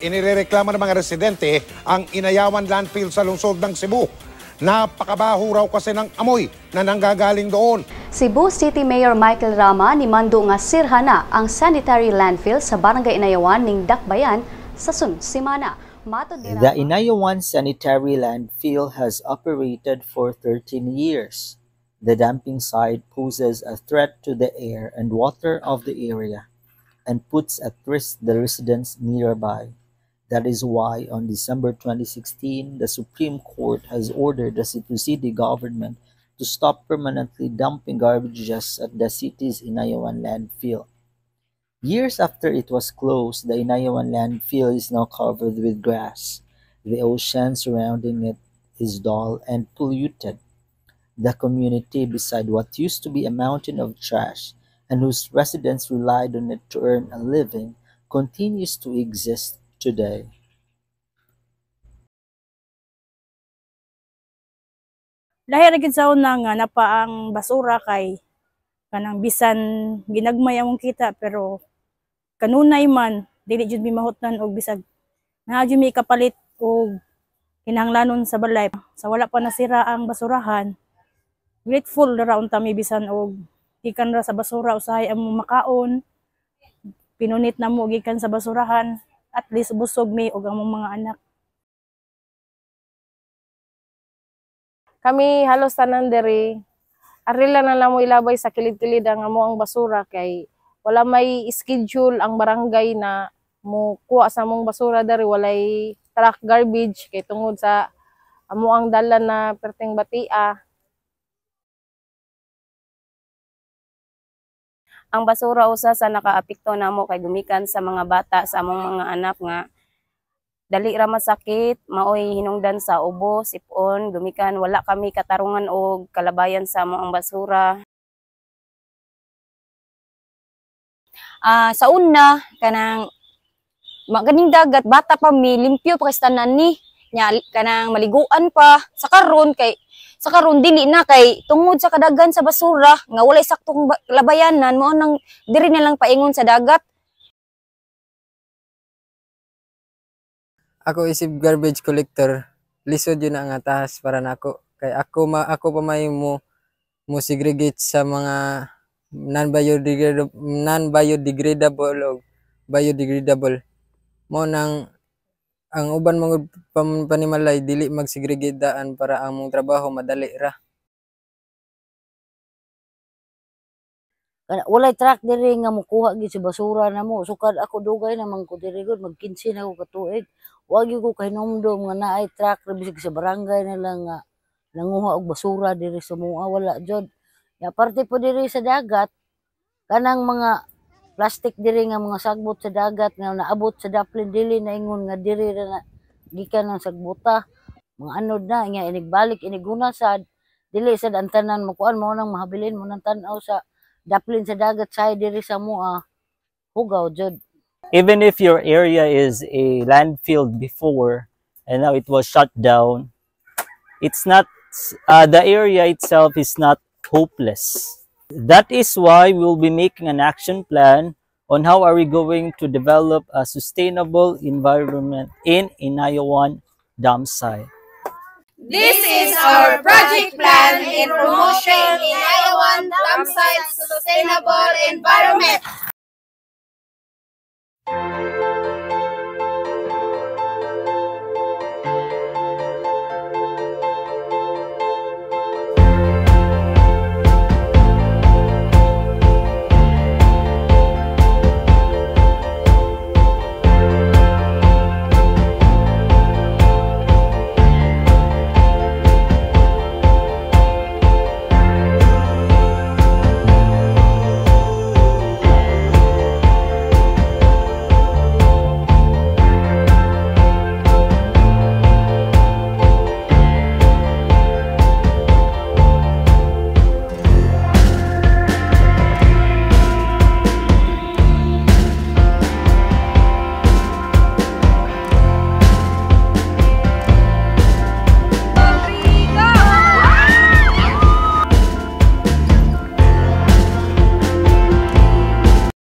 Inirereklamo ng mga residente ang Inayawan landfill sa lungsod ng Cebu. Napakabaho raw kasi ng amoy na nanggagaling doon. Cebu City Mayor Michael Rama nimando nga sirhana ang sanitary landfill sa Barangay Inayawan ning Dakbayan sa sunod semana. The Inayawan sanitary landfill has operated for 13 years. The dumping site poses a threat to the air and water of the area and puts at risk the residents nearby. That is why on December 2016, the Supreme Court has ordered the Cebu City government to stop permanently dumping garbages at the city's Inayawan landfill. Years after it was closed, the Inayawan landfill is now covered with grass. The ocean surrounding it is dull and polluted. The community beside what used to be a mountain of trash and whose residents relied on it to earn a living continues to exist today. Dahil naging sa una nga napaang basura kay kanang bisan ginagmay among kita pero kanunay man dili jud mi mahutnan og bisag na jud mi kapalit og kinahanglanon sa balay sa wala pa nasira ang basurahan. Grateful ra unta mi bisan og gikan ra sa basura usahay among makaon, pinunit na mo gikan sa basurahan, at least busog mi og among mga anak. Kami halos tanan diri arila na lang mo ilabay sa kilid-kilid ang amoang basura kay wala may schedule ang barangay na mo kuha sa among basura diri, walay truck garbage kay tungod sa amoang dalan na perteng batia. Ang basura usa sa nakaapekto namo kay gumikan sa mga bata sa among mga anak nga dali ra masakit, maoy hinungdan sa ubo, sipon, gumikan wala kami katarungan og kalabayan sa among basura. Sa una kanang maganing dagat bata pa mi limpyo pa kay tanan ni nya kanang maliguan pa sa karon dili na kay tungod sa kadagan sa basura nga walay saktong labayanan mo nang diri na lang paingon sa dagat. Ako isip garbage collector, lisod yun ang atahas para nako. Kay ako pa may mo segregate sa mga non-biodegradable o biodegradable. Mo nang ang uban mga panimalay dili mag-segregate daan para among trabaho madali ra. Walay truck diri nga mukuha gid sa basura namo. Sukad ako dugay naman ko diri gud mag-15 ako ka tuig. Wa gyud ko kahinumdum nga naay truck ra bisig sa barangay na lang nga nanguha og basura diri sa mua, wala jud. Ya parte po diri sa dagat kanang mga plastic diri nga mga sagbot sa dagat nga naabot sa daplin dili na ingon nga diri ra na gikan ng sagbota. Mga anod na nga inigbalik iniguna sa dili sad ang tanan makuan mo nang mahabilin mo nang tan-aw sa daplin sa dagat say diri sa mua. Hugaw jud. Even if your area is a landfill before and now it was shut down, it's not the area itself is not hopeless. That is why we'll be making an action plan on how are we going to develop a sustainable environment in Inayawan dam site. This is our project plan in promotion Inayawan dam site sustainable environment.